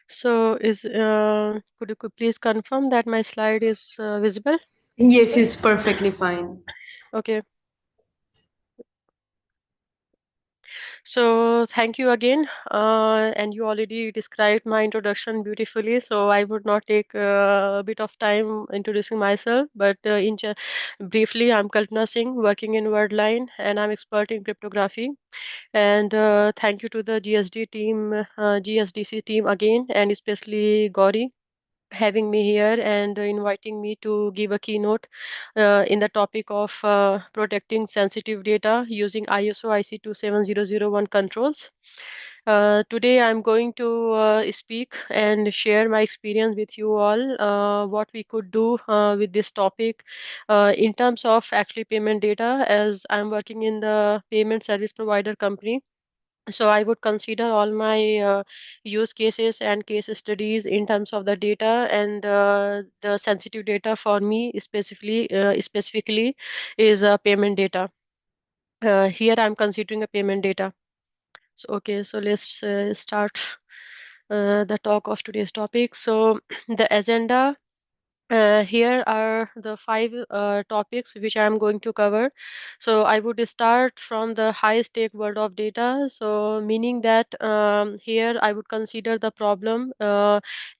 So could you please confirm that my slide is visible? Yes, it's perfectly fine. Okay. So thank you again. And you already described my introduction beautifully. So I would not take a bit of time introducing myself, but briefly, I'm Kalpana Singh, working in Wordline, and I'm expert in cryptography. And thank you to the GSDC team again, and especially Gauri having me here and inviting me to give a keynote in the topic of protecting sensitive data using ISO IC 27001 controls. Today, I'm going to speak and share my experience with you all, what we could do with this topic in terms of actually payment data, as I'm working in the payment service provider company. So I would consider all my use cases and case studies in terms of the data, and the sensitive data for me specifically is payment data. Here I'm considering a payment data. So okay, so let's start the talk of today's topic. So the agenda. Here are the five topics which I am going to cover. So I would start from the high stake world of data. So meaning that here I would consider the problem,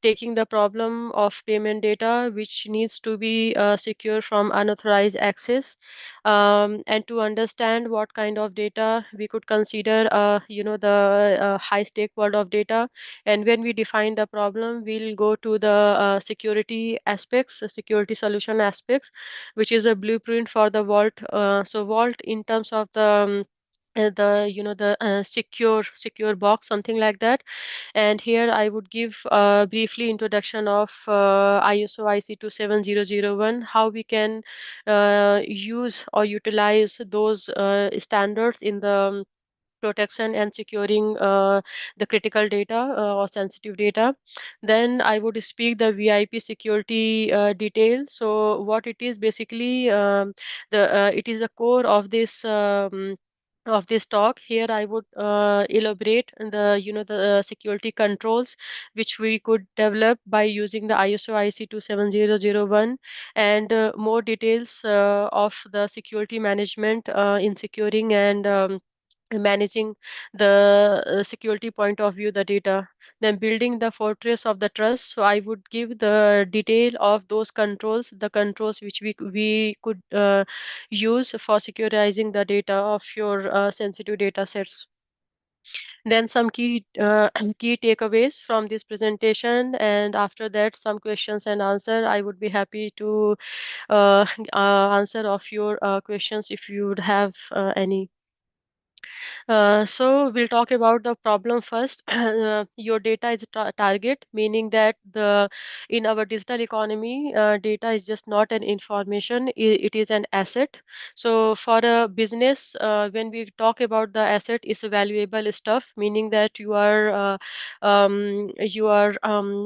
taking the problem of payment data which needs to be secure from unauthorized access, and to understand what kind of data we could consider, the high stake world of data. And when we define the problem, we'll go to the security aspects, security solution aspects, which is a blueprint for the vault. So vault in terms of the secure box, something like that. And here I would give a briefly introduction of ISO IC 27001, how we can use or utilize those standards in the protection and securing the critical data or sensitive data. Then I would speak the VIP security detail. So what it is basically, the it is the core of this talk. Here I would elaborate on the security controls which we could develop by using the ISO IC 27001, and more details of the security management in securing and managing the security point of view the data. Then building the fortress of the trust. So I would give the detail of those controls, the controls which we could use for securitizing the data of your sensitive data sets. Then some key takeaways from this presentation, and after that some questions and answer. I would be happy to answer of your questions if you would have any. So we'll talk about the problem first. Your data is a target, meaning that the in our digital economy, data is just not an information; it is an asset. So for a business, when we talk about the asset, it's a valuable stuff, meaning that you are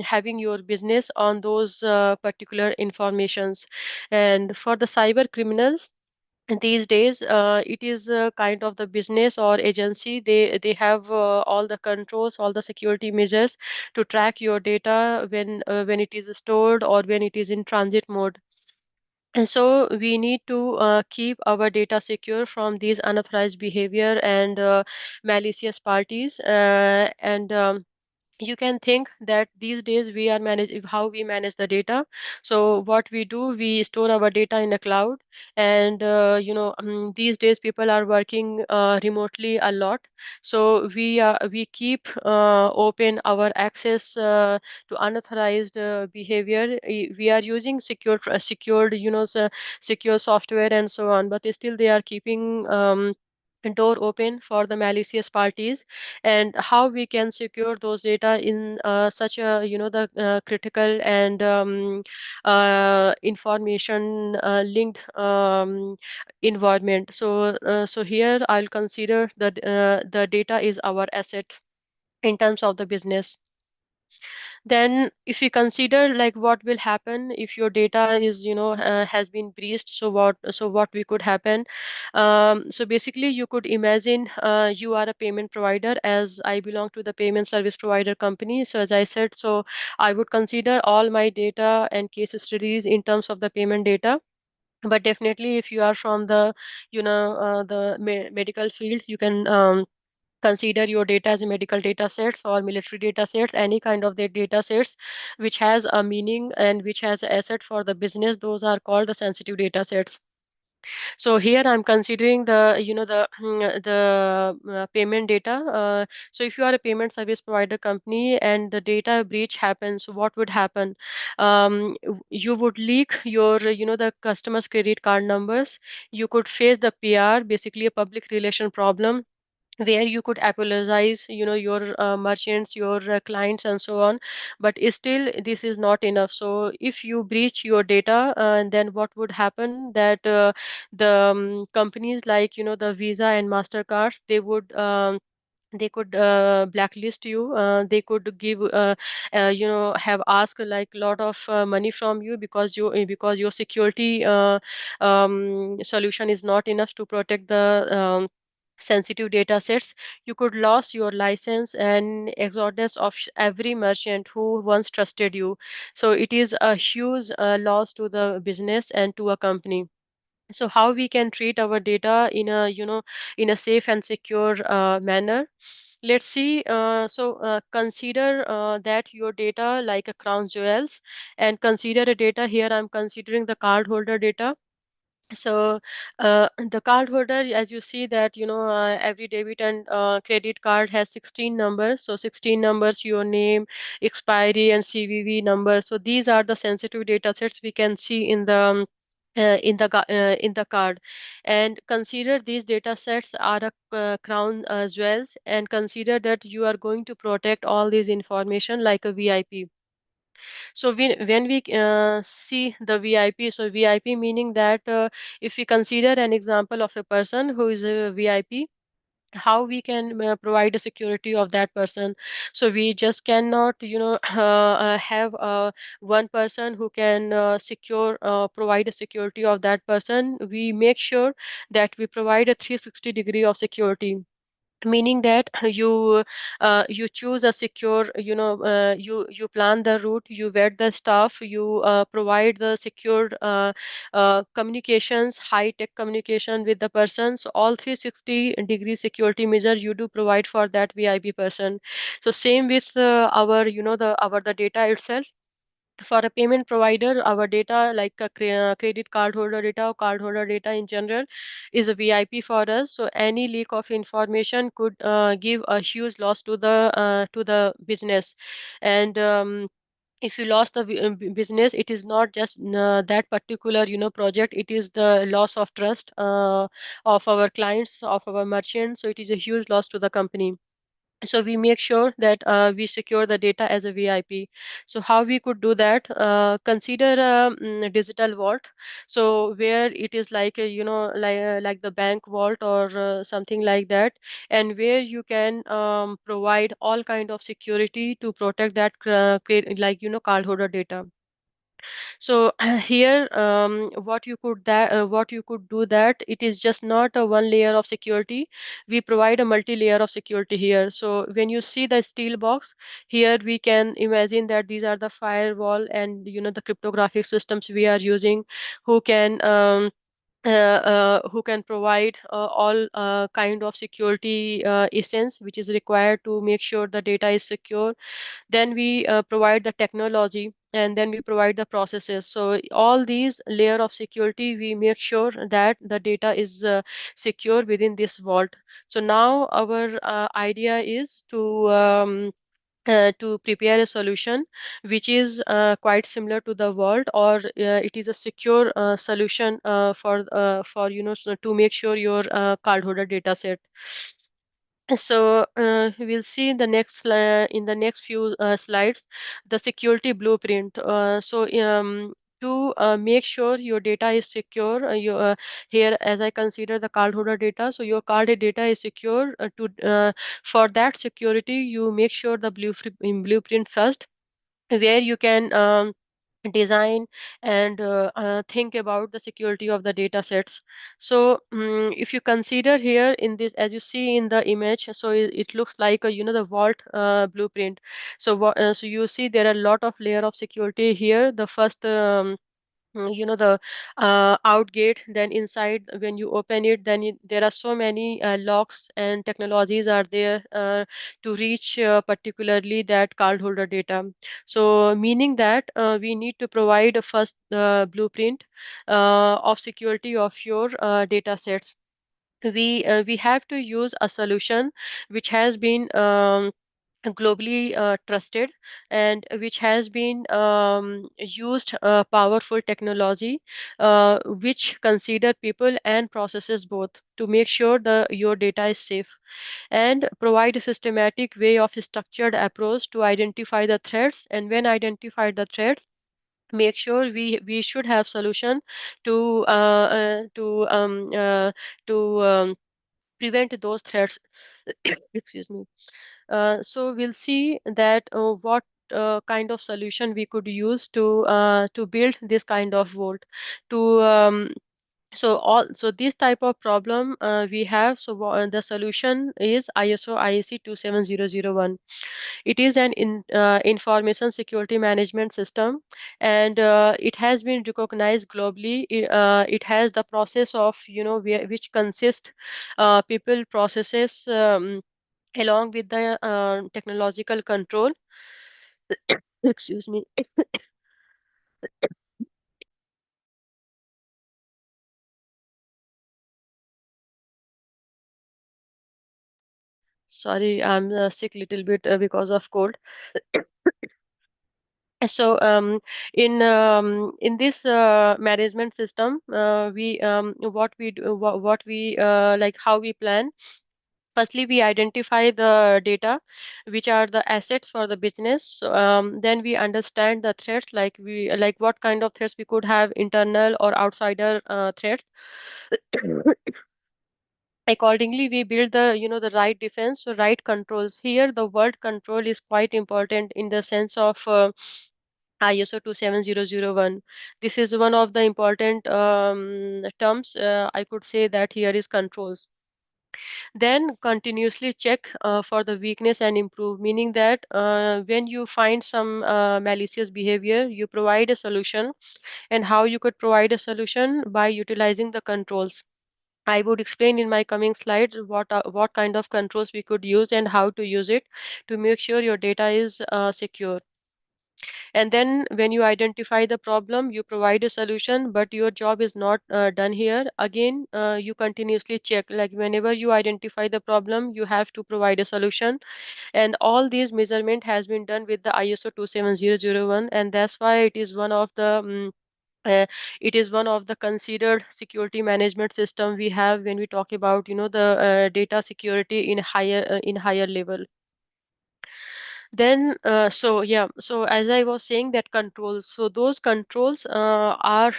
having your business on those particular informations. And for the cyber criminals these days, it is kind of the business or agency, they have all the controls, all the security measures to track your data when it is stored or when it is in transit mode. And so we need to keep our data secure from these unauthorized behavior and malicious parties, and you can think that these days we are manage how we manage the data. So what we do, we store our data in a cloud, and these days people are working remotely a lot. So we keep open our access to unauthorized behavior. We are using secured secure software and so on, but still they are keeping door open for the malicious parties. And how we can secure those data in such a the critical and information linked environment. So here I'll consider that the data is our asset in terms of the business. Then if you consider like what will happen if your data is has been breached, so what we could happen. So basically you could imagine you are a payment provider, as I belong to the payment service provider company. So as I said, so I would consider all my data and case studies in terms of the payment data. But definitely if you are from the medical field, you can consider your data as medical data sets or military data sets, any kind of the data sets which has a meaning and which has an asset for the business. Those are called the sensitive data sets. So here I'm considering the payment data. So if you are a payment service provider company and the data breach happens, what would happen? You would leak your the customers credit card numbers. You could face the PR, basically a public relation problem, where you could apologize your merchants, your clients, and so on. But still this is not enough. So if you breach your data, and then what would happen, that the companies like the Visa and Mastercards, they could blacklist you. They could give have asked like lot of money from you, because your security solution is not enough to protect the sensitive data sets. You could lose your license and exodus of every merchant who once trusted you. So it is a huge loss to the business and to a company. So how we can treat our data in a in a safe and secure manner? Let's see. Consider that your data like a crown jewels, and consider a data here. I'm considering the cardholder data. So the card holder, as you see that every debit and credit card has 16 numbers. So 16 numbers, your name, expiry, and CVV number. So these are the sensitive data sets we can see in the in the card. And consider these data sets are a crown jewels, and consider that you are going to protect all these information like a VIP. So when we see the VIP, so VIP meaning that if we consider an example of a person who is a VIP, how we can provide the security of that person. So we just cannot have one person who can provide a security of that person. We make sure that we provide a 360-degree of security, meaning that you choose a secure, you plan the route, you vet the staff, you provide the secure communications, high tech communication with the person. So all 360-degree security measure you do provide for that VIP person. So same with our the data itself. For a payment provider, our data like a credit card holder data or card holder data in general is a VIP for us. So any leak of information could give a huge loss to the business. And if you lost the business, it is not just that particular project. It is the loss of trust of our clients, of our merchants. So it is a huge loss to the company. So we make sure that we secure the data as a VIP. So how we could do that? Consider a digital vault. So where it is like like the bank vault or something like that, and where you can provide all kind of security to protect that like cardholder data. So here, what you could do, that it is just not a one layer of security. We provide a multi-layer of security here. So when you see the steel box here, we can imagine that these are the firewall and the cryptographic systems we are using, who can who can provide all kind of security essence which is required to make sure the data is secure. Then we provide the technology, and then we provide the processes. So all these layer of security, we make sure that the data is secure within this vault. So now our idea is to prepare a solution which is quite similar to the world, or it is a secure solution for to make sure your cardholder data set. So we'll see in the in the next few slides the security blueprint. To make sure your data is secure, here as I consider the cardholder data, so your card data is secure. To For that security, you make sure the blueprint first. where you can design and think about the security of the data sets. So if you consider here in this, as you see in the image, so it looks like a, the vault blueprint. So so you see there are a lot of layer of security here. The first the out gate, then inside when you open it, then there are so many locks and technologies are there to reach particularly that cardholder data. So meaning that we need to provide a first blueprint of security of your data sets. We have to use a solution which has been globally trusted, and which has been used powerful technology which consider people and processes both, to make sure the your data is safe, and provide a systematic way of structured approach to identify the threats, and when identify the threats, make sure we should have solution to prevent those threats. Excuse me. So we'll see that what kind of solution we could use to build this kind of vault. To so this type of problem we have. So the solution is ISO IEC 27001. It is an information security management system, and it has been recognized globally. It has the process of, which consist people, processes, along with the technological control. Excuse me. Sorry, I'm sick little bit because of cold. So in this management system, we what we do, what we like how we plan. Firstly, we identify the data, which are the assets for the business. So, then we understand the threats, like what kind of threats we could have, internal or outsider threats. Accordingly, we build the, the right defense, so right controls. Here the word control is quite important in the sense of ISO 27001. This is one of the important terms. I could say that here is controls. Then continuously check for the weakness and improve, meaning that when you find some malicious behavior, you provide a solution. And how you could provide a solution? By utilizing the controls. I would explain in my coming slides what kind of controls we could use and how to use it to make sure your data is secure. And then when you identify the problem, you provide a solution, but your job is not done here. Again, you continuously check, like whenever you identify the problem, you have to provide a solution. And all these measurement has been done with the ISO 27001, and that's why uh, it is one of the considered security management system we have when we talk about, the data security in higher level. Then so yeah, so as I was saying, that controls, so those controls are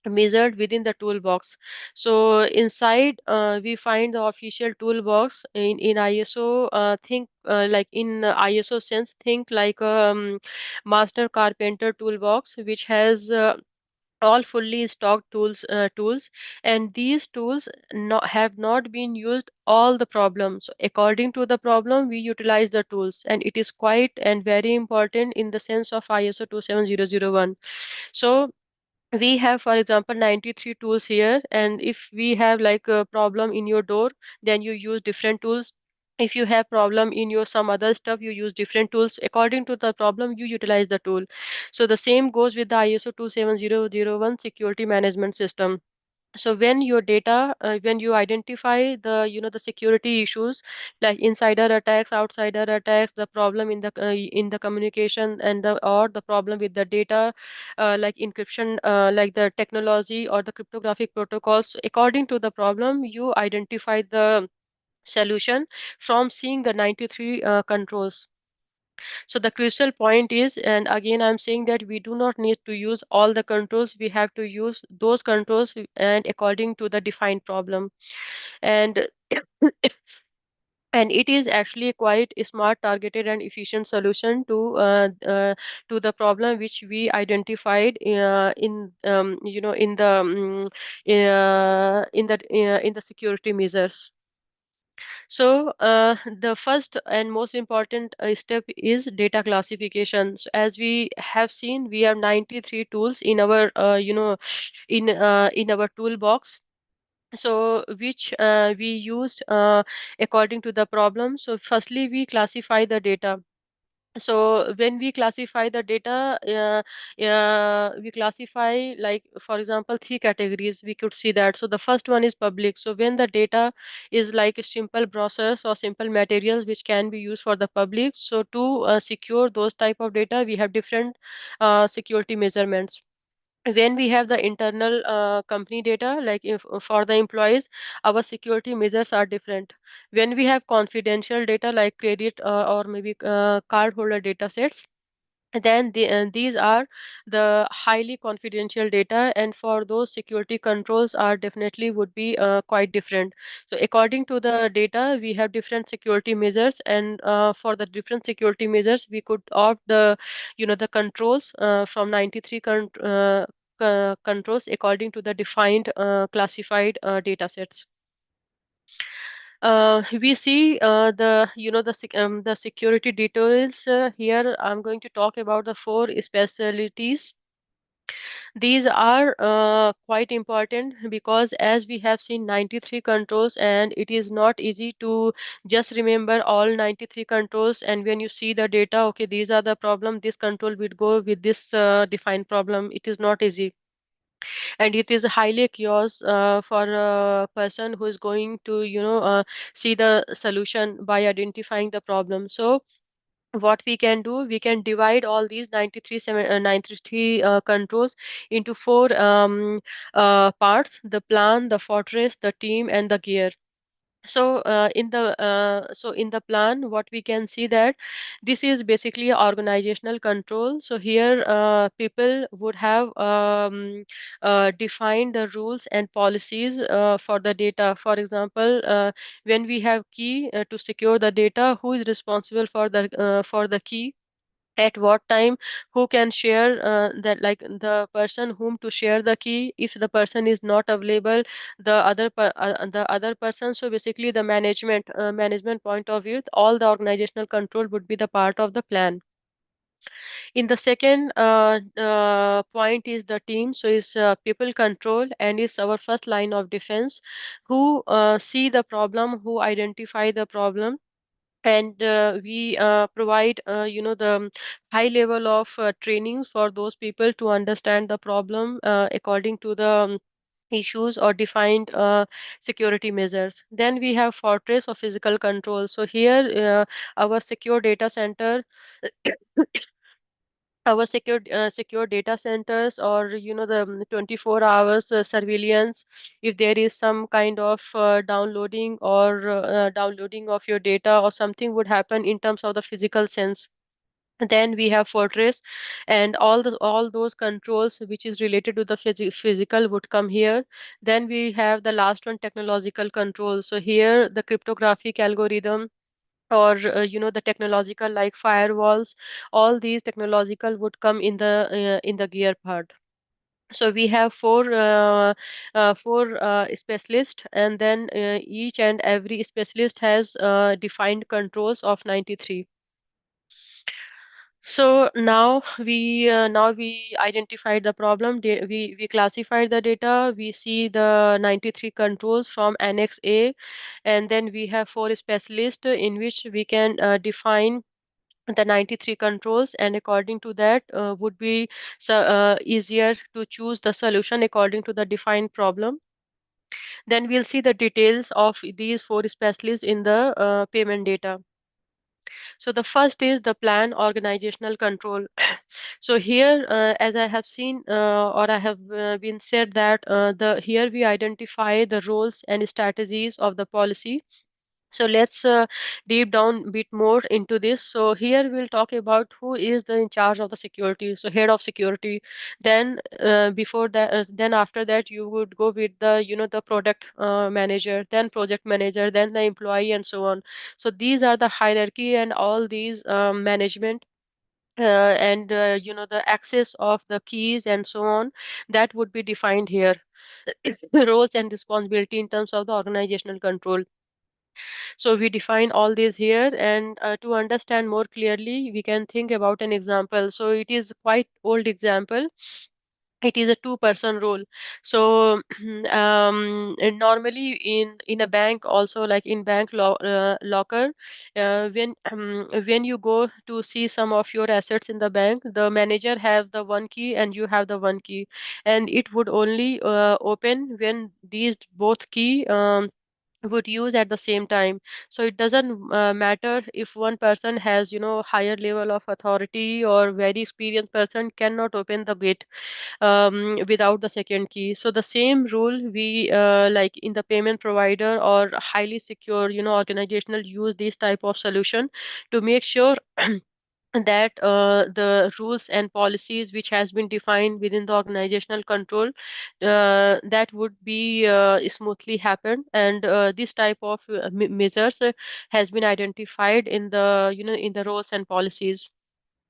measured within the toolbox. So inside we find the official toolbox in ISO. Think like in ISO sense, think like master carpenter toolbox, which has all fully stocked tools, and these tools have not been used all the problems. So according to the problem, we utilize the tools, and it is quite and very important in the sense of ISO 27001. So we have, for example, 93 tools here, and if we have like a problem in your door, then you use different tools. If you have problem in your some other stuff, you use different tools. According to the problem, you utilize the tool. So the same goes with the ISO 27001 security management system. So when your data, when you identify the, the security issues, like insider attacks, outsider attacks, the problem in the communication, and the or the problem with the data, like encryption, like the technology or the cryptographic protocols, according to the problem, you identify the solution from seeing the 93 controls. So the crucial point is, and again I'm saying that we do not need to use all the controls, we have to use those controls and according to the defined problem. And and it is actually a quite smart, targeted, and efficient solution to the problem which we identified in in the in the security measures. So the first and most important step is data classification. So as we have seen, we have 93 tools in our in our toolbox, so which we used according to the problem. So firstly we classify the data. So when we classify the data, we classify, like for example, three categories we could see that. So the first one is public. So when the data is like a simple process or simple materials which can be used for the public, so to secure those type of data, we have different security measurements. When we have the internal company data, like if for the employees, our security measures are different. When we have confidential data like credit or maybe card holder data sets, then these are the highly confidential data, and for those, security controls are definitely would be quite different. So according to the data, we have different security measures, and for the different security measures, we could opt the the controls from 93 controls according to the defined classified data sets. We see the the security details here. I'm going to talk about the four specialties. These are quite important because as we have seen 93 controls, and it is not easy to just remember all 93 controls, and when you see the data, okay, these are the problem, this control would go with this defined problem. It is not easy, and it is highly chaos for a person who is going to see the solution by identifying the problem. So what we can do, we can divide all these 93 controls into four parts: the plan, the fortress, the team, and the gear. So in the plan, what we can see that this is basically organizational control. So here people would have defined the rules and policies for the data. For example, when we have key to secure the data, who is responsible for the key, at what time, who can share that, like the person whom to share the key. If the person is not available, the other person. So basically the management point of view, all the organizational control would be the part of the plan. In the second point is the team. So is people control, and is our first line of defense, who see the problem, who identify the problem, and we provide the high level of trainings for those people to understand the problem according to the issues or defined security measures. Then we have fortress or physical control. So here our secure data center, our secure data centers, or the 24 hours surveillance. If there is some kind of downloading of your data, or something would happen in terms of the physical sense, then we have fortress, and all those controls which is related to the physical would come here. Then we have the last one, technological control. So here the cryptographic algorithm, or the technological like firewalls, all these technological would come in the gear part. So we have four specialists, and then each and every specialist has defined controls of 93. So now we identified the problem. We classified the data. We see the 93 controls from Annex A, and then we have four specialists in which we can define the 93 controls, and according to that would be easier to choose the solution according to the defined problem. Then we'll see the details of these four specialists in the payment data. So the first is the plan, organizational control. So here, as I have seen or I have been said that the here we identify the roles and strategies of the policy. So let's deep down a bit more into this. So here we'll talk about who is the in charge of the security. So head of security. Then before that, then after that, you would go with the the product manager, then project manager, then the employee, and so on. So these are the hierarchy and all these management. And the access of the keys and so on, that would be defined here. Roles and responsibility in terms of the organizational control. So we define all these here, and to understand more clearly, we can think about an example. So it is quite old example. It is a two-person role. So and normally in a bank also, like in locker, when you go to see some of your assets in the bank, the manager have the one key and you have the one key, and it would only open when these both key would use at the same time. So it doesn't matter if one person has higher level of authority, or very experienced person cannot open the gate without the second key. So the same rule we like in the payment provider or highly secure organizational use this type of solution to make sure that the rules and policies which has been defined within the organizational control, that would be smoothly happen. And this type of measures has been identified in the in the roles and policies.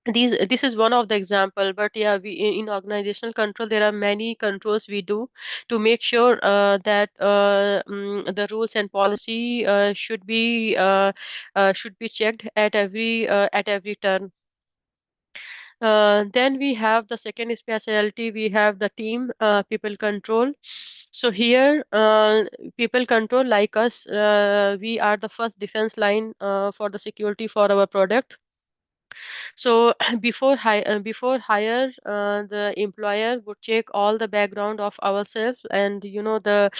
This is one of the example, but yeah, we in organizational control there are many controls we do to make sure that the rules and policy should be checked at every turn. Then we have the second specialty. We have the team people control. So here, people control like us. We are the first defense line for the security for our product. So before hire, the employer would check all the background of ourselves, and the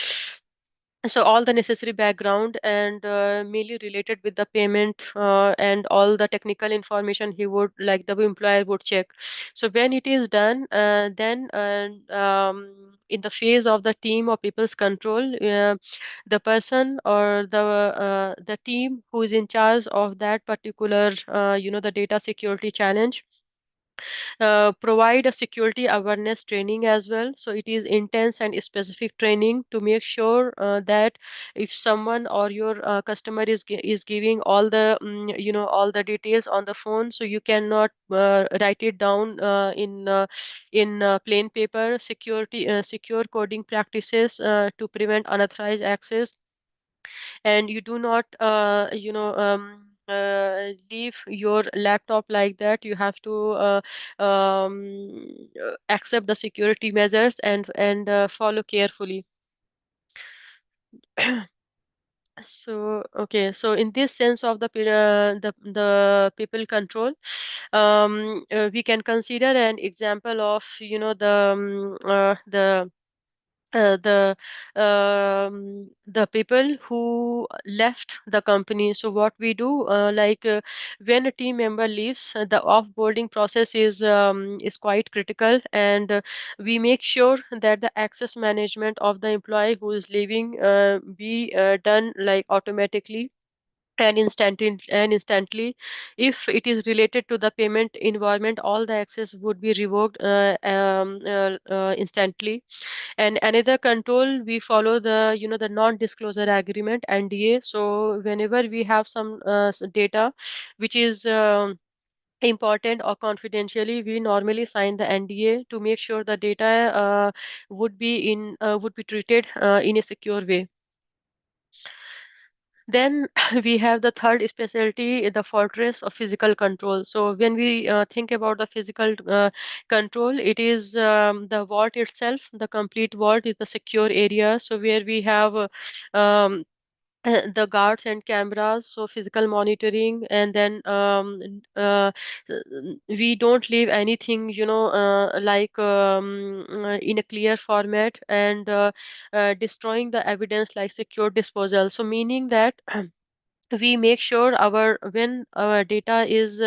so all the necessary background, and mainly related with the payment, and all the technical information he would like the employer would check. So when it is done, then in the phase of the team or people's control, the person or the team who is in charge of that particular the data security challenge provide a security awareness training as well. So it is intense and specific training to make sure that if someone or your customer is giving all the all the details on the phone, so you cannot write it down in plain paper. Secure coding practices to prevent unauthorized access, and you do not leave your laptop like that. You have to accept the security measures and follow carefully. So okay, so in this sense of the people control, we can consider an example of the people who left the company. So what we do, when a team member leaves, the offboarding process is quite critical, and we make sure that the access management of the employee who is leaving be done like automatically and instantly. If it is related to the payment environment, all the access would be revoked instantly. And another control, we follow the the non-disclosure agreement, NDA. So whenever we have some data which is important or confidentially, we normally sign the NDA to make sure the data would be treated in a secure way. Then we have the third specialty, the fortress of physical control. So when we think about the physical control, it is the vault itself. The complete vault is the secure area. So where we have the guards and cameras, so physical monitoring, and then we don't leave anything in a clear format, and destroying the evidence like secure disposal. So meaning that we make sure our when our data is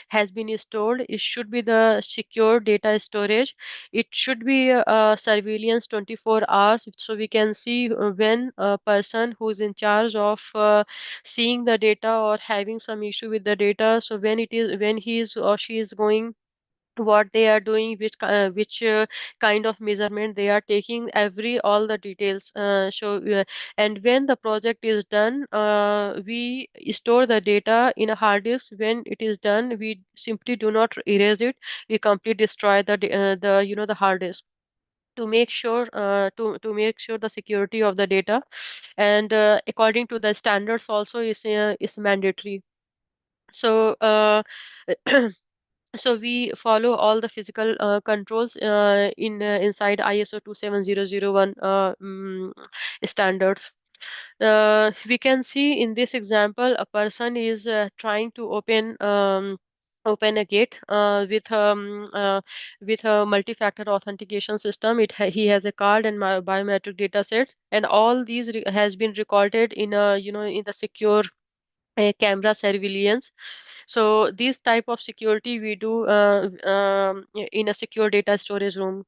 has been stored, it should be the secure data storage. It should be surveillance 24 hours, so we can see when a person who is in charge of seeing the data or having some issue with the data, so when he is or she is going, what they are doing, which kind of measurement they are taking, every all the details. And when the project is done, we store the data in a hard disk. When it is done, we simply do not erase it. We completely destroy the the hard disk to make sure to make sure the security of the data. And according to the standards also is mandatory. So so we follow all the physical controls in inside ISO 27001 standards. We can see in this example a person is trying to open a gate with a multi-factor authentication system. He has a card and biometric data sets, and all these has been recorded in a in the secure camera surveillance. So this type of security we do in a secure data storage room.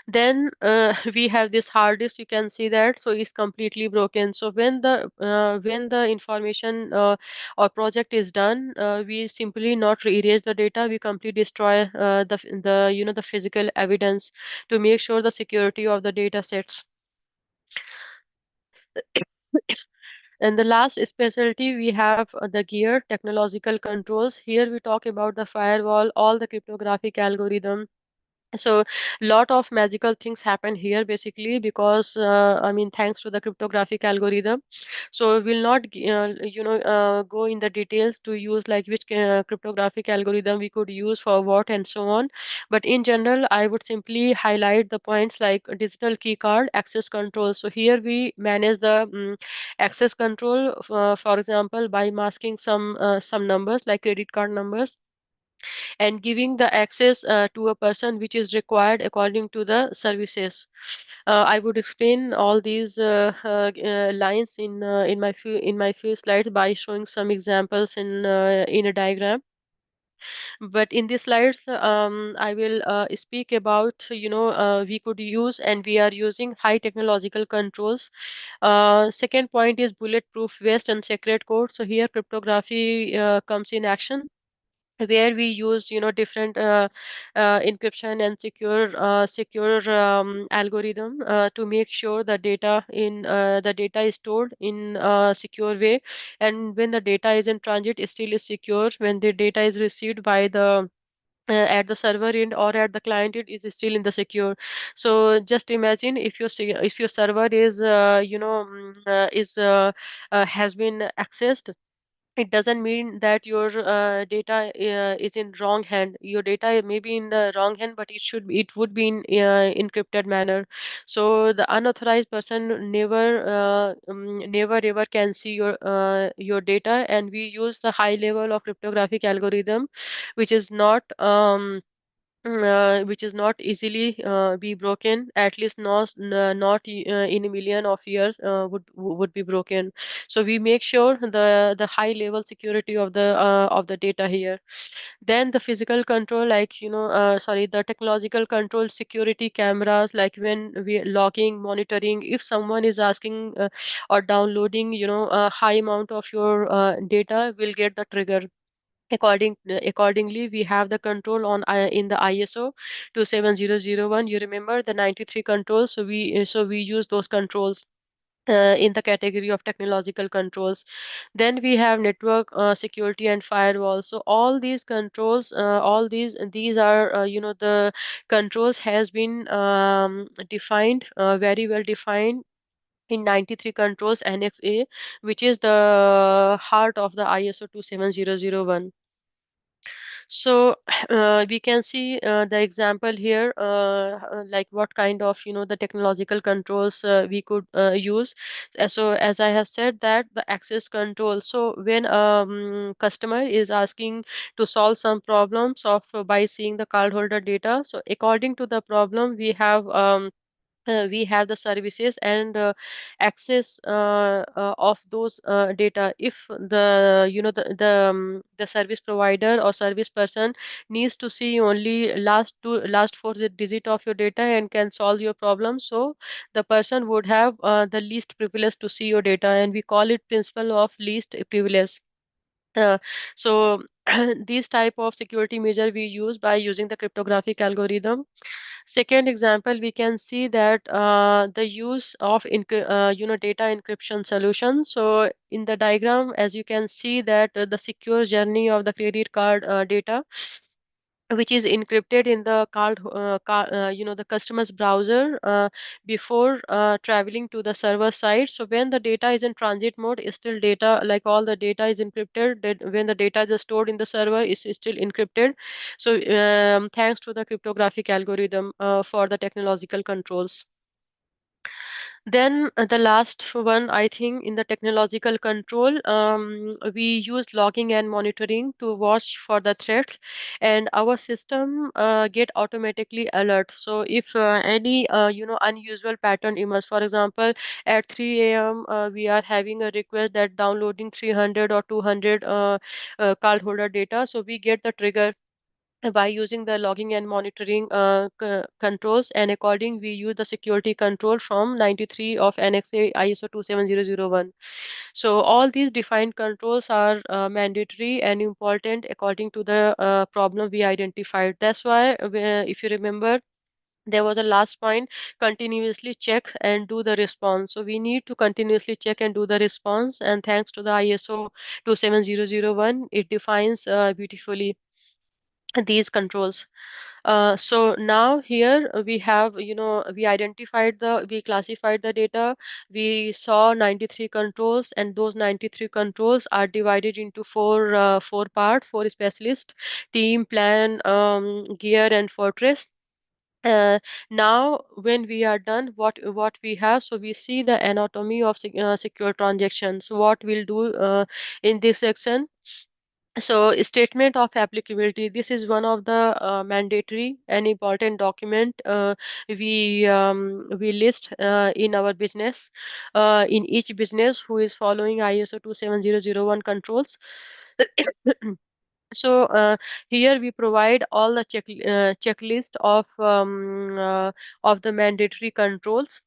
Then we have this hard disk. You can see that, so it's completely broken. So when the information or project is done, we simply not erase the data. We completely destroy the the physical evidence to make sure the security of the data sets. And the last specialty we have the gear technological controls. Here we talk about the firewall, all the cryptographic algorithm. So lot of magical things happen here basically, because I mean, thanks to the cryptographic algorithm. So we'll not go in the details to use like which cryptographic algorithm we could use for what and so on. But in general, I would simply highlight the points like digital key card access control. So here we manage the access control, for example, by masking some numbers like credit card numbers, and giving the access to a person which is required according to the services. I would explain all these lines in my few slides by showing some examples in a diagram. But in these slides, I will speak about we could use and we are using high technological controls. Second point is bulletproof vest and secret code. So here cryptography comes in action, where we use different encryption and secure algorithm to make sure the data is stored in a secure way. And when the data is in transit, it still is secure. When the data is received by the at the server end or at the client end, is still in the secure. So just imagine if if your server is has been accessed, it doesn't mean that your data is in wrong hand. Your data may be in the wrong hand, but it would be in encrypted manner. So the unauthorized person never ever can see your data. And we use the high level of cryptographic algorithm, which is not which is not easily be broken, at least not in a million of years would be broken. So we make sure the high level security of the data here. Then the physical control, like sorry, the technological control, security cameras, like when we are logging, monitoring, if someone is asking or downloading a high amount of your data, will get the trigger. Accordingly, we have the control on in the ISO 27001. You remember the 93 controls, so we use those controls in the category of technological controls. Then we have network security and firewall. So all these controls, all these are the controls has been defined, very well defined in 93 controls annex A, which is the heart of the ISO 27001. So we can see the example here, like what kind of the technological controls we could use. So as I have said, that the access control. So when customer is asking to solve some problems of by seeing the cardholder data, so according to the problem, we have we have the services and access of those data. If the service provider or service person needs to see only last four digit of your data and can solve your problem, so the person would have the least privilege to see your data, and we call it principle of least privilege. uh, so these type of security measure we use by using the cryptographic algorithm. Second example, we can see that the use of data encryption solution. So in the diagram, as you can see that the secure journey of the credit card data, which is encrypted in the the customer's browser before traveling to the server side. So when the data is in transit mode, is still data, like all the data is encrypted. That when the data is stored in the server, is still encrypted. So thanks to the cryptographic algorithm for the technological controls. Then the last one, I think, in the technological control, we use logging and monitoring to watch for the threats, and our system get automatically alert. So if any unusual pattern emerges, for example, at 3 a.m. We are having a request that downloading 300 or 200 cardholder data, so we get the trigger by using the logging and monitoring controls, and according we use the security control from 93 of NXA ISO 27001. So all these defined controls are mandatory and important according to the problem we identified. That's why if you remember, there was a last point, continuously check and do the response. So we need to continuously check and do the response, and thanks to the ISO 27001, it defines beautifully these controls. So now here we have, we identified we classified the data. We saw 93 controls, and those 93 controls are divided into four parts, four specialists: team, plan, gear, and fortress. Uh, Now, when we are done, what we have, so we see the anatomy of secure transactions. What we'll do in this section, so statement of applicability, this is one of the mandatory and important document we list in our business, in each business who is following ISO 27001 controls. So here we provide all the checklist of the mandatory controls.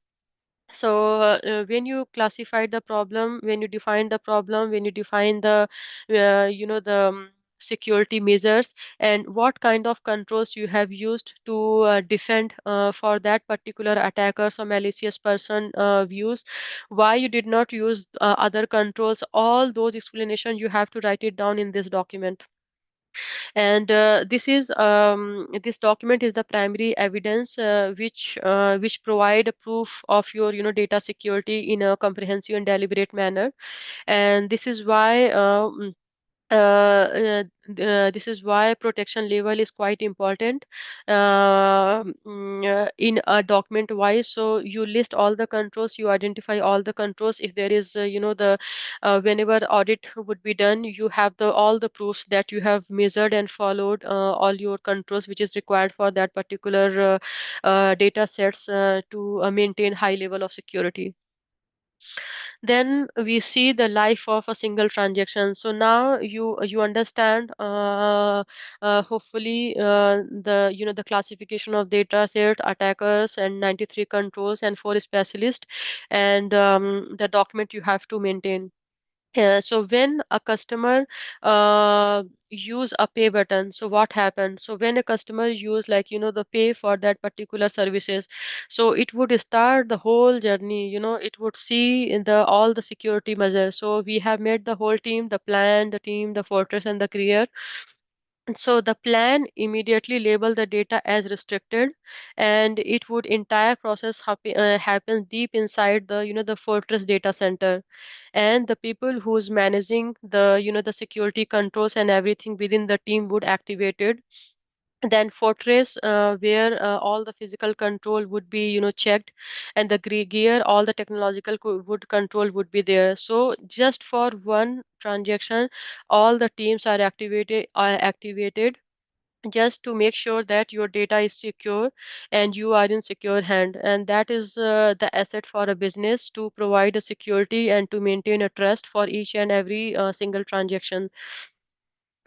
So when you classify the problem, when you define the problem, when you define the security measures, and what kind of controls you have used to defend for that particular attackers or malicious person views, why you did not use other controls, all those explanation you have to write it down in this document. And this document is the primary evidence which provide a proof of your data security in a comprehensive and deliberate manner. And this is why protection level is quite important in a document wise. So you list all the controls, you identify all the controls. If there is, the whenever audit would be done, you have the all the proofs that you have measured and followed all your controls, which is required for that particular data sets to maintain high level of security. Then we see the life of a single transaction. So now you understand hopefully the the classification of data set, attackers, and 93 controls and four specialists, and the document you have to maintain. So when a customer use a pay button, so what happens? So when a customer use, like the pay for that particular services, so it would start the whole journey. It would see in the all the security measures. So we have made the whole team, the plan, the team, the fortress, and the career. So the plan immediately label the data as restricted, and it would entire process happens deep inside the the fortress data center, and the people who's managing the the security controls and everything within the team would activate it. Then fortress, where all the physical control would be checked, and the gear, all the technological would control would be there. So just for one transaction, all the teams are activated. just to make sure that your data is secure and you are in secure hand. And that is the asset for a business, to provide a security and to maintain a trust for each and every single transaction.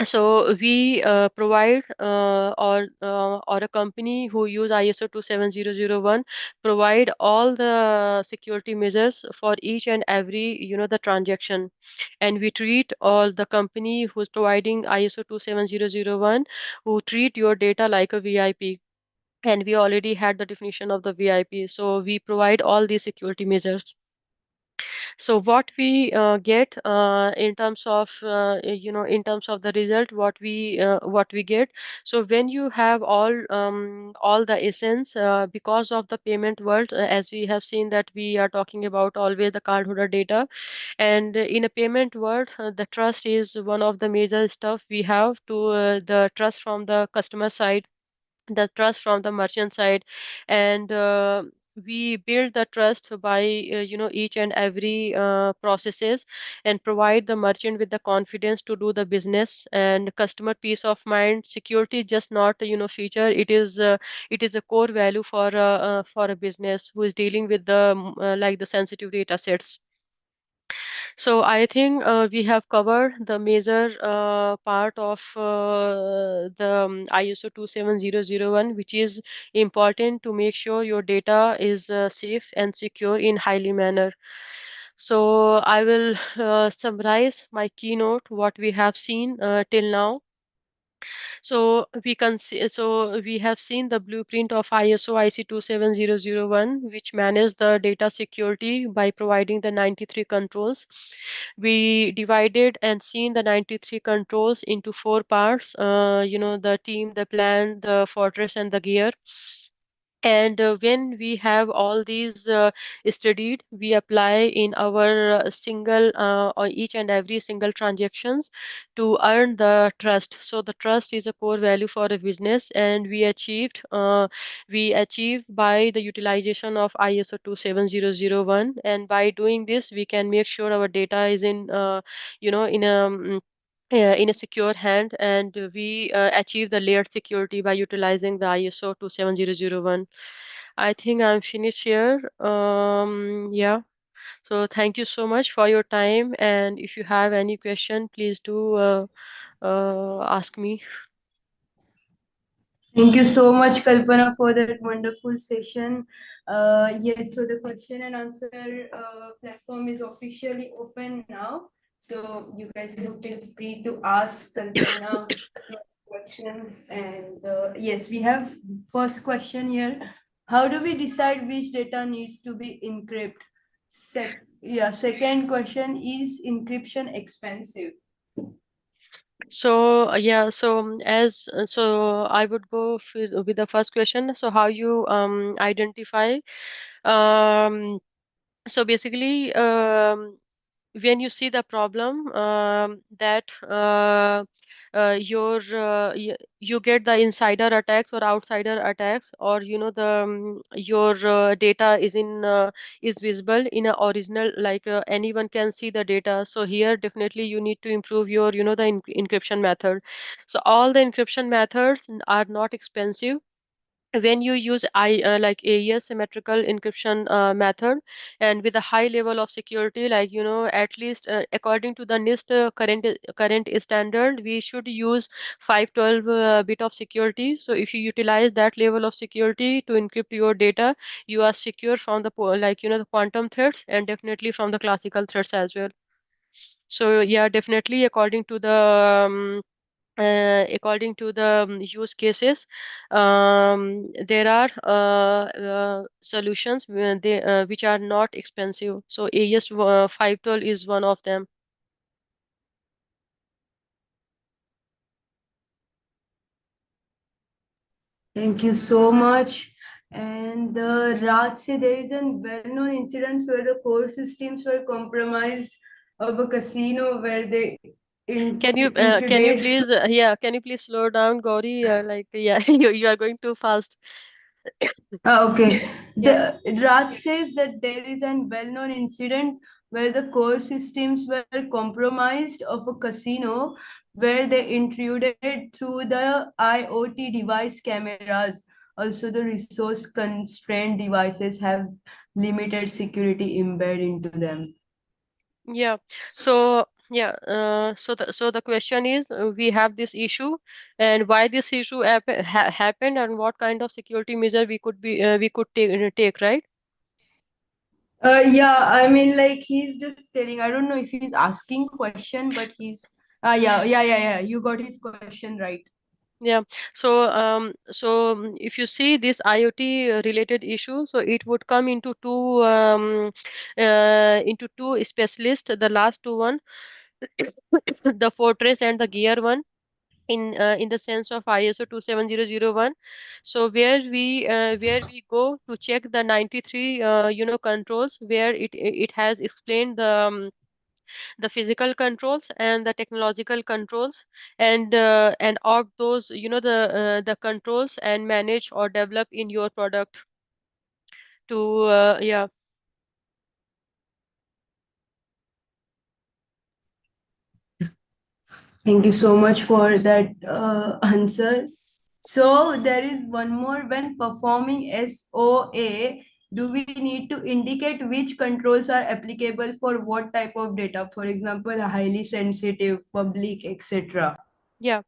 So we provide or a company who use ISO 27001 provide all the security measures for each and every the transaction. And we treat all the company who's providing ISO 27001, who treat your data like a VIP. And we already had the definition of the VIP, so we provide all these security measures. So what we get in terms of in terms of the result, what we get. So when you have all the essence, because of the payment world, as we have seen that we are talking about always the cardholder data. And in a payment world, the trust is one of the major stuff we have to the trust from the customer side, the trust from the merchant side. And we build the trust by each and every processes, and provide the merchant with the confidence to do the business. And customer peace of mind, security is just not a feature, it is a core value for a business who is dealing with the like the sensitive data sets. So I think we have covered the major part of the ISO 27001, which is important to make sure your data is safe and secure in highly manner. So I will summarize my keynote, what we have seen till now. So we can see, so we have seen the blueprint of ISO IC 27001, which manage the data security by providing the 93 controls. We divided and seen the 93 controls into four parts, the team, the plan, the fortress, and the gear. And when we have all these studied, we apply in our single or each and every single transactions to earn the trust. So the trust is a core value for a business, and we achieved by the utilization of ISO 27001. And by doing this, we can make sure our data is in in a secure hand. And we achieve the layered security by utilizing the ISO 27001. I think I'm finished here. Yeah. So thank you so much for your time. And if you have any question, please do ask me. Thank you so much, Kalpana, for that wonderful session. Yes, so the question and answer platform is officially open now. So you guys can feel free to ask Kalpana your questions. And yes, we have first question here. How do we decide which data needs to be encrypted? Second question, is encryption expensive? So yeah, so as so I would go with the first question. So how you identify um so basically when you see the problem, that you get the insider attacks or outsider attacks, or your data is visible in a original, like anyone can see the data. So here definitely you need to improve your the encryption method. So all the encryption methods are not expensive. When you use like AES symmetrical encryption method, and with a high level of security, like at least according to the NIST current standard, we should use 512 bit of security. So if you utilize that level of security to encrypt your data, you are secure from the the quantum threats, and definitely from the classical threats as well. So yeah, definitely according to the use cases, there are solutions which are not expensive. So AES 512 is one of them. Thank you so much. And Raj said there is a well-known incident where the core systems were compromised of a casino where they Can you included. please can you please slow down, Gauri? Like yeah, you are going too fast. Okay. Yeah. The Raj says that there is a well-known incident where the core systems were compromised of a casino where they intruded through the IoT device cameras. Also, the resource constrained devices have limited security embedded into them. Yeah. So yeah. So the question is, we have this issue, and why this issue happened, and what kind of security measure we could take, right? Yeah, I mean, like he's just telling. I don't know if he's asking question, but he's. Yeah. You got his question right. Yeah. So if you see this IoT related issue, so it would come into two specialists. The last two one, the Fortress and the Gear one, in the sense of ISO 27001. So where we go to check the 93 controls, where it has explained the physical controls and the technological controls, and of those, the controls, and manage or develop in your product to yeah. Thank you so much for that answer. So there is one more. When performing SOA, do we need to indicate which controls are applicable for what type of data? For example, highly sensitive, public, etc. Yeah.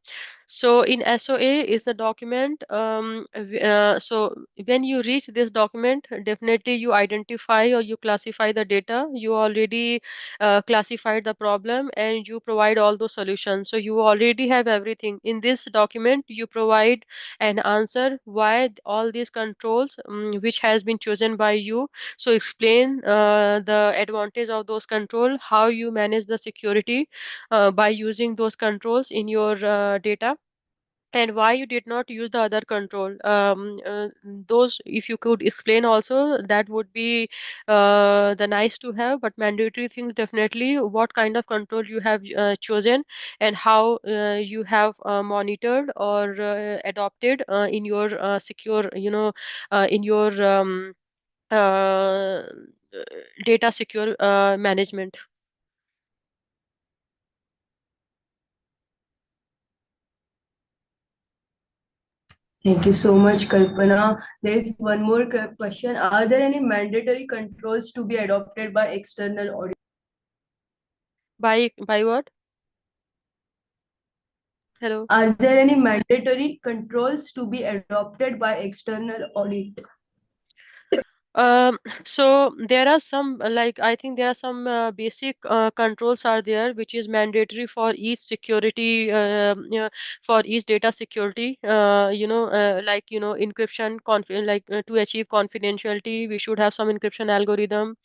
So in SOA is a document. So when you reach this document, definitely you identify or you classify the data. You already classified the problem, and you provide all those solutions. So you already have everything in this document. You provide an answer why all these controls, which has been chosen by you. So explain the advantage of those control, how you manage the security by using those controls in your data, and why you did not use the other control. Those, if you could explain also, that would be the nice to have. But mandatory things, definitely what kind of control you have chosen, and how you have monitored or adopted in your secure, in your uh, data secure management. Thank you so much, Kalpana. There is one more question. Are there any mandatory controls to be adopted by external audit? By what? Hello. Are there any mandatory controls to be adopted by external audit? Um, so there are some, like, I think there are some basic controls are there, which is mandatory for each security, for each data security. Like, encryption, like, to achieve confidentiality, we should have some encryption algorithm.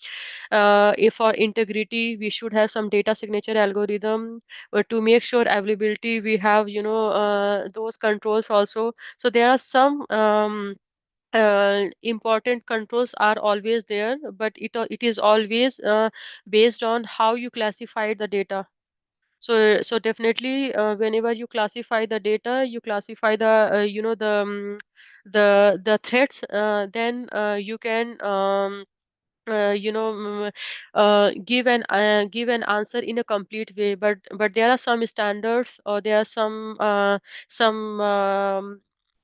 If for integrity, we should have some data signature algorithm. To make sure availability, we have, those controls also. So there are some. Important controls are always there, but it is always based on how you classify the data. So definitely, whenever you classify the data, you classify the the threats, then you can give an answer in a complete way. But there are some standards, or there are some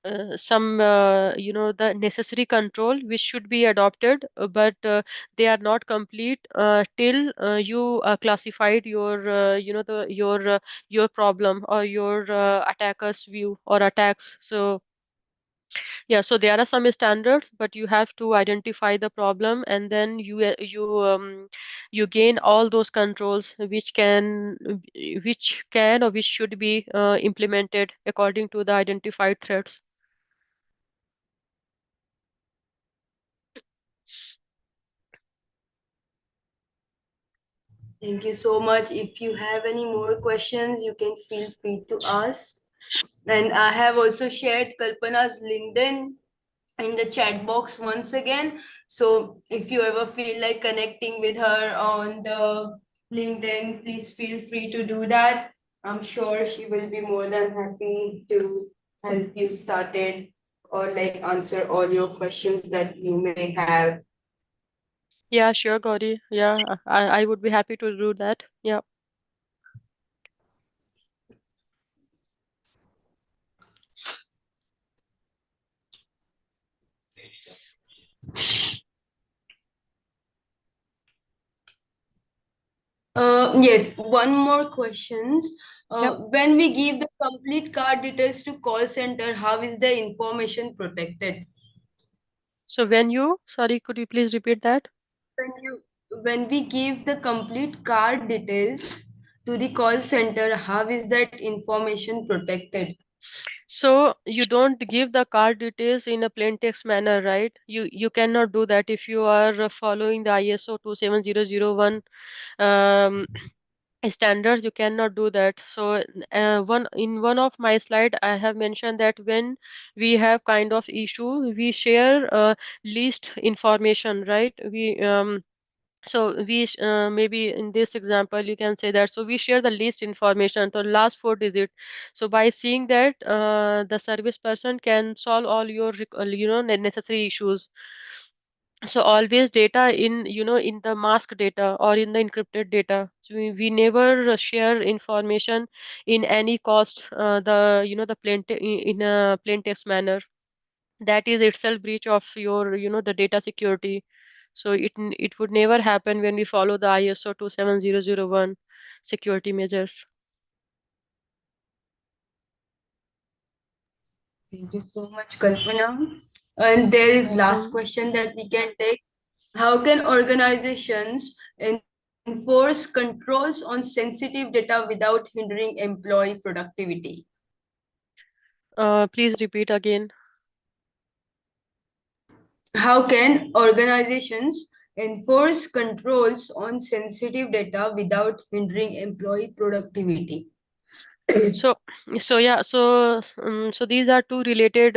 the necessary control which should be adopted, but they are not complete till you classified your your problem, or your attacker's view or attacks. So yeah, so there are some standards, but you have to identify the problem, and then you gain all those controls which can or which should be implemented according to the identified threats. Thank you so much. If you have any more questions, you can feel free to ask. And I have also shared Kalpana's LinkedIn in the chat box once again. So if you ever feel like connecting with her on the LinkedIn, please feel free to do that. I'm sure she will be more than happy to help you started or like answer all your questions that you may have. Yeah, sure, Gauri. Yeah, I would be happy to do that. Yeah. Yes, one more questions. Yep. When we give the complete card details to call center, how is the information protected? So when you, sorry, could you please repeat that? When you when we give the complete card details to the call center, how is that information protected? So you don't give the card details in a plain text manner, right? You cannot do that if you are following the ISO 27001 um, standards. You cannot do that. So one of my slide I have mentioned that when we have kind of issue, we share least information, right? Maybe in this example you can say that, so we share the least information, the last four digit. So by seeing that, the service person can solve all your necessary issues. So always data in, in the mask data or in the encrypted data. So we never share information in any cost, the the in a plain text manner. That is itself breach of your, the data security. So it would never happen when we follow the ISO 27001 security measures. Thank you so much, Kalpana. And there is last Welcome. question that we can take. How can organizations enforce controls on sensitive data without hindering employee productivity? Please repeat again. How can organizations enforce controls on sensitive data without hindering employee productivity? So, so these are two related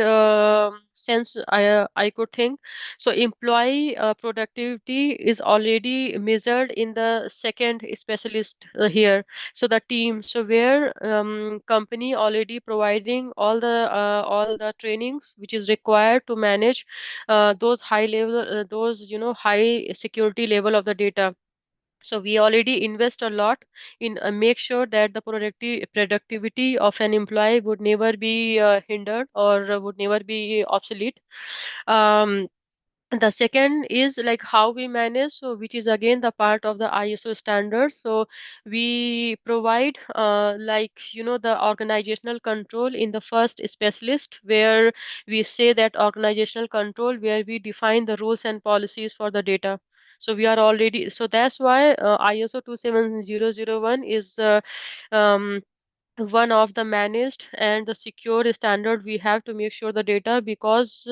sense I could think. So employee productivity is already measured in the second specialist here. So the team, so where company already providing all the trainings which is required to manage those high level, those high security level of the data. So we already invest a lot in make sure that the productivity of an employee would never be hindered or would never be obsolete. um, the second is like how we manage, so which is again the part of the ISO standards. So we provide the organizational control in the first specialist, where we say that organizational control, where we define the rules and policies for the data. So we are already, so that's why ISO 27001 is um, one of the managed and the secure standard we have to make sure the data, because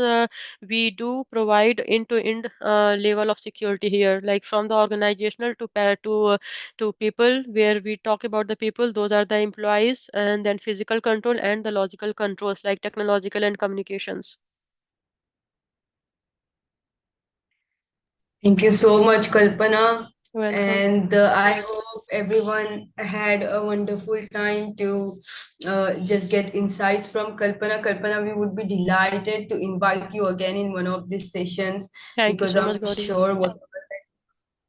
we do provide end-to-end level of security here, like from the organizational to to people, where we talk about the people, those are the employees, and then physical control and the logical controls like technological and communications. Thank you so much, Kalpana. Welcome. And I hope everyone had a wonderful time to just get insights from Kalpana. Kalpana, we would be delighted to invite you again in one of these sessions Thank you because so much, I'm Gauri. sure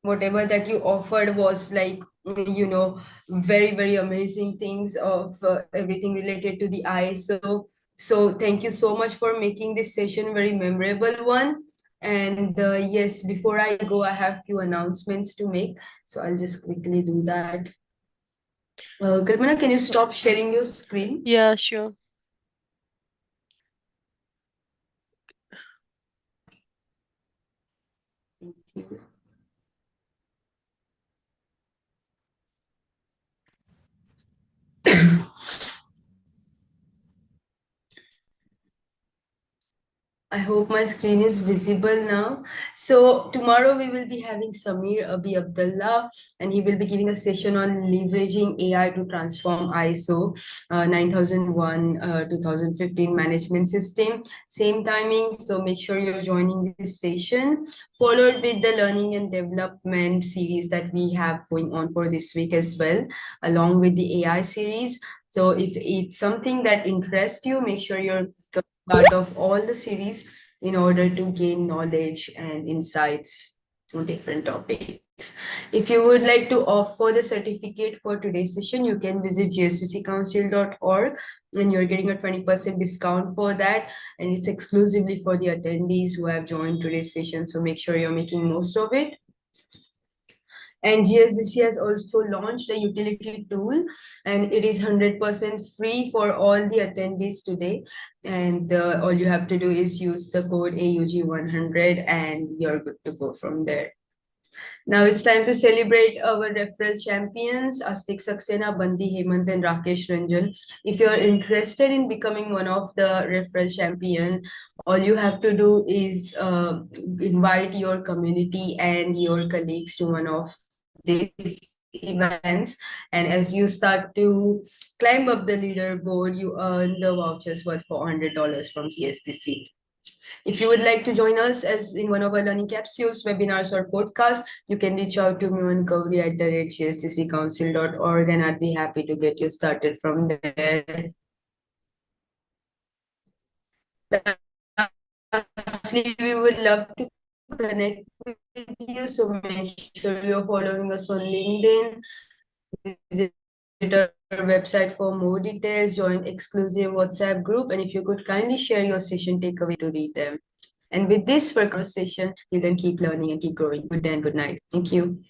whatever that you offered was like, very amazing things of everything related to the ISO. So thank you so much for making this session very memorable one. And yes, before I go, I have few announcements to make, so I'll just quickly do that. Kalpana, can you stop sharing your screen? Yeah, sure. I hope my screen is visible now. So tomorrow we will be having Samir Abi Abdullah, and he will be giving a session on leveraging AI to transform ISO 9001 2015 management system. Same timing, so make sure you're joining this session, followed with the learning and development series that we have going on for this week as well, along with the AI series. So if it's something that interests you, make sure you're part of all the series in order to gain knowledge and insights on different topics. If you would like to opt for the certificate for today's session, you can visit gsdccouncil.org and you're getting a 20% discount for that. And it's exclusively for the attendees who have joined today's session. So make sure you're making most of it. And GSDC has also launched a utility tool, and it is 100% free for all the attendees today. And all you have to do is use the code AUG100 and you're good to go from there. Now it's time to celebrate our referral champions, Astik Saxena, Bandi Hemant, and Rakesh Ranjan. If you're interested in becoming one of the referral champion, all you have to do is invite your community and your colleagues to one of these events. And as you start to climb up the leaderboard, you earn the vouchers worth $400 from GSDC. If you would like to join us as in one of our learning capsules, webinars, or podcasts, you can reach out to me on gauri@gsdccouncil.org and I'd be happy to get you started from there. Lastly, we would love to connect with you, so make sure you're following us on LinkedIn. Visit our website for more details, join exclusive WhatsApp group, and if you could kindly share your session takeaway to read them. And with this for conversation, you can keep learning and keep growing. Good day and good night. Thank you.